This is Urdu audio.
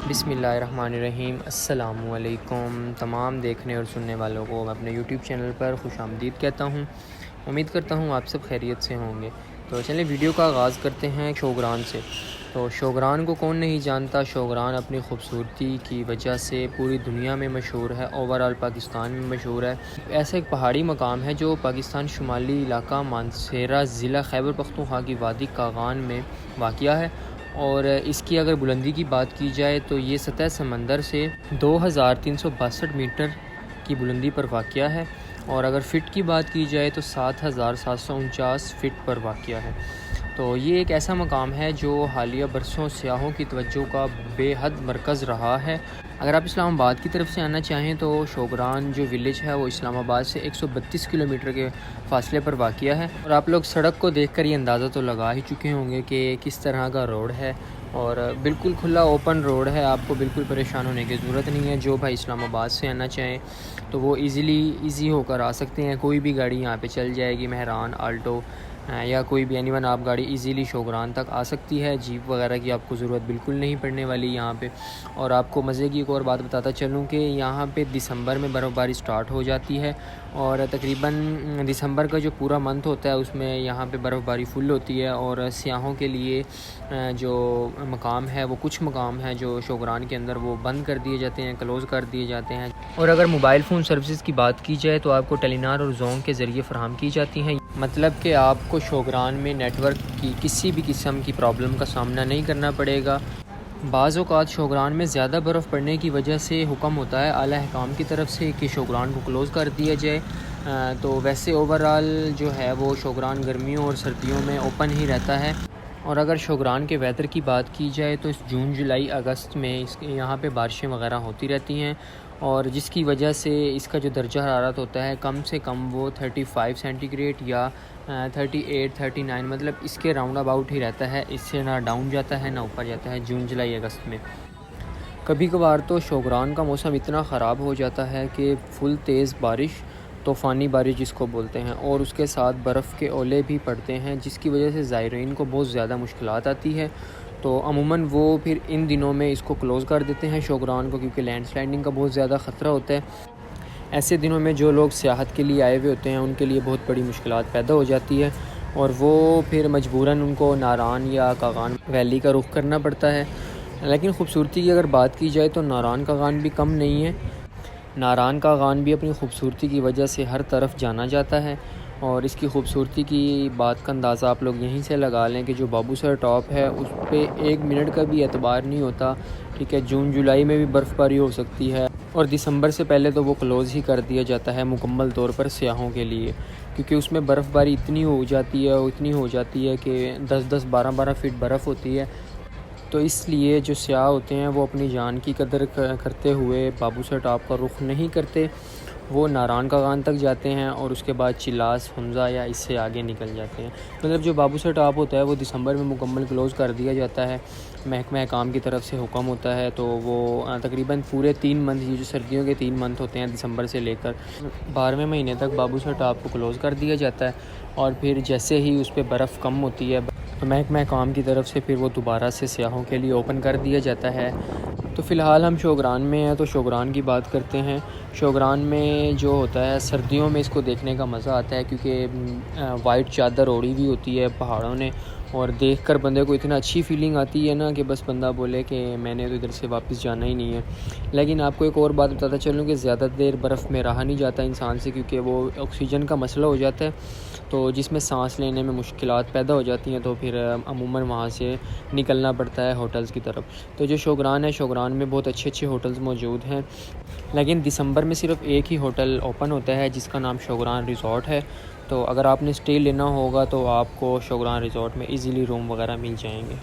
بسم اللہ الرحمن الرحیم۔ السلام علیکم تمام دیکھنے اور سننے والوں کو میں اپنے یوٹیوب چینل پر خوش آمدید کہتا ہوں۔ امید کرتا ہوں آپ سب خیریت سے ہوں گے۔ تو چلیں ویڈیو کا آغاز کرتے ہیں شوگران سے۔ تو شوگران کو کون نہیں جانتا، شوگران اپنی خوبصورتی کی وجہ سے پوری دنیا میں مشہور ہے، اوورآل پاکستان میں مشہور ہے۔ ایسا ایک پہاڑی مقام ہے جو پاکستان شمالی علاقہ مانسہرہ ضلع خیبر پختونخوا کی وادی کاغان میں واقع ہے، اور اس کی اگر بلندی کی بات کی جائے تو یہ سطح سمندر سے 2362 میٹر کی بلندی پر واقع ہے، اور اگر فٹ کی بات کی جائے تو 7749 فٹ پر واقع ہے۔ تو یہ ایک ایسا مقام ہے جو حالیہ برسوں سیاحوں کی توجہ کا بے حد مرکز رہا ہے۔ اگر آپ اسلام آباد کی طرف سے آنا چاہیں تو شوگران جو ولیج ہے وہ اسلام آباد سے 132 کلومیٹر کے فاصلے پر واقع ہے، اور آپ لوگ سڑک کو دیکھ کر یہ اندازہ تو لگا ہی چکے ہوں گے کہ کس طرح کا روڈ ہے، اور بالکل کھلا اوپن روڈ ہے۔ آپ کو بالکل پریشان ہونے کی ضرورت نہیں ہے۔ جو بھائی اسلام آباد سے آنا چاہیں تو وہ ایزی ہو کر آ سکتے ہیں۔ کوئی بھی گاڑی یہاں پہ چل جائے گی، مہران، آلٹو یا کوئی بھی اینی ون آپ گاڑی ایزیلی شوگران تک آ سکتی ہے۔ جیپ وغیرہ کی آپ کو ضرورت بالکل نہیں پڑنے والی یہاں پہ۔ اور آپ کو مزے کی ایک اور بات بتاتا چلوں کہ یہاں پہ دسمبر میں برف باری سٹارٹ ہو جاتی ہے، اور تقریباً دسمبر کا جو پورا منتھ ہوتا ہے اس میں یہاں پہ برف باری فل ہوتی ہے، اور سیاحوں کے لیے جو مقام ہے وہ کچھ مقام ہے جو شوگران کے اندر وہ بند کر دیے جاتے ہیں، کلوز کر دیے جاتے ہیں۔ اور اگر موبائل فون سروسز کی بات کی جائے تو آپ کو ٹیلی نار اور زونگ کے ذریعے فراہم کی جاتی ہیں، مطلب کہ آپ کو شوگران میں نیٹ ورک کی کسی بھی قسم کی پرابلم کا سامنا نہیں کرنا پڑے گا۔ بعض اوقات شوگران میں زیادہ برف پڑنے کی وجہ سے حکم ہوتا ہے اعلیٰ حکام کی طرف سے کہ شوگران کو کلوز کر دیا جائے، تو ویسے اوورآل جو ہے وہ شوگران گرمیوں اور سردیوں میں اوپن ہی رہتا ہے۔ اور اگر شوگران کے ویدر کی بات کی جائے تو اس جون، جولائی، اگست میں یہاں پہ بارشیں وغیرہ ہوتی رہتی ہیں، اور جس کی وجہ سے اس کا جو درجہ حرارت ہوتا ہے کم سے کم وہ 35 سینٹی گریڈ یا 38 39 مطلب اس کے راؤنڈ اباؤٹ ہی رہتا ہے۔ اس سے نہ ڈاؤن جاتا ہے نہ اوپر جاتا ہے جون، جولائی، اگست میں۔ کبھی کبھار تو شوگران کا موسم اتنا خراب ہو جاتا ہے کہ فل تیز بارش، طوفانی بارش جس کو بولتے ہیں، اور اس کے ساتھ برف کے اولے بھی پڑتے ہیں، جس کی وجہ سے زائرین کو بہت زیادہ مشکلات آتی ہے۔ تو عموماً وہ پھر ان دنوں میں اس کو کلوز کر دیتے ہیں شوگران کو، کیونکہ لینڈ سلائڈنگ کا بہت زیادہ خطرہ ہوتا ہے۔ ایسے دنوں میں جو لوگ سیاحت کے لیے آئے ہوئے ہوتے ہیں ان کے لیے بہت بڑی مشکلات پیدا ہو جاتی ہے، اور وہ پھر مجبوراً ان کو ناران یا کاغان ویلی کا رخ کرنا پڑتا ہے۔ لیکن خوبصورتی کی اگر بات کی جائے تو ناران کاغان بھی کم نہیں ہے۔ ناران کاغان بھی اپنی خوبصورتی کی وجہ سے ہر طرف جانا جاتا ہے، اور اس کی خوبصورتی کی بات کا اندازہ آپ لوگ یہیں سے لگا لیں کہ جو بابو سر ٹاپ ہے اس پہ 1 منٹ کا بھی اعتبار نہیں ہوتا، ٹھیک ہے۔ جون، جولائی میں بھی برف باری ہو سکتی ہے، اور دسمبر سے پہلے تو وہ کلوز ہی کر دیا جاتا ہے مکمل طور پر سیاحوں کے لیے، کیونکہ اس میں برف باری اتنی ہو جاتی ہے کہ 10 12 فٹ برف ہوتی ہے۔ تو اس لیے جو سیاح ہوتے ہیں وہ اپنی جان کی قدر کرتے ہوئے بابو سر ٹاپ کا رخ نہیں کرتے، وہ ناران کاغان تک جاتے ہیں، اور اس کے بعد چلاس، حمزہ یا اس سے آگے نکل جاتے ہیں۔ مطلب جو بابو سر ٹاپ ہوتا ہے وہ دسمبر میں مکمل کلوز کر دیا جاتا ہے، محکمہ حکام کی طرف سے حکم ہوتا ہے۔ تو وہ تقریباً پورے 3 منتھ، یہ جو سردیوں کے 3 منتھ ہوتے ہیں دسمبر سے لے کر 12ویں مہینے تک بابو سر ٹاپ کو کلوز کر دیا جاتا ہے، اور پھر جیسے ہی اس پہ برف کم ہوتی ہے تو محکمہ حکام کی طرف سے پھر وہ دوبارہ سے سیاحوں کے لیے اوپن کر دیا جاتا ہے۔ تو فی الحال ہم شوگران میں ہیں تو شوگران کی بات کرتے ہیں۔ شوگران میں جو ہوتا ہے سردیوں میں اس کو دیکھنے کا مزہ آتا ہے، کیونکہ وائٹ چادر اوڑھی ہوئی ہوتی ہے پہاڑوں نے، اور دیکھ کر بندے کو اتنا اچھی فیلنگ آتی ہے نا کہ بس بندہ بولے کہ میں نے تو ادھر سے واپس جانا ہی نہیں ہے۔ لیکن آپ کو ایک اور بات بتاتا چلوں کہ زیادہ دیر برف میں رہا نہیں جاتا انسان سے، کیونکہ وہ آکسیجن کا مسئلہ ہو جاتا ہے، تو جس میں سانس لینے میں مشکلات پیدا ہو جاتی ہیں، تو پھر عموماً وہاں سے نکلنا پڑتا ہے ہوٹلز کی طرف۔ تو جو شوگران ہے، شوگران میں بہت اچھے ہوٹلز موجود ہیں، لیکن دسمبر میں صرف ایک ہی ہوٹل اوپن ہوتا ہے جس کا نام شوگران ریزورٹ ہے۔ تو اگر آپ نے اسٹے لینا ہوگا تو آپ کو شوگران ریزورٹ میں ایزیلی روم وغیرہ مل جائیں گے۔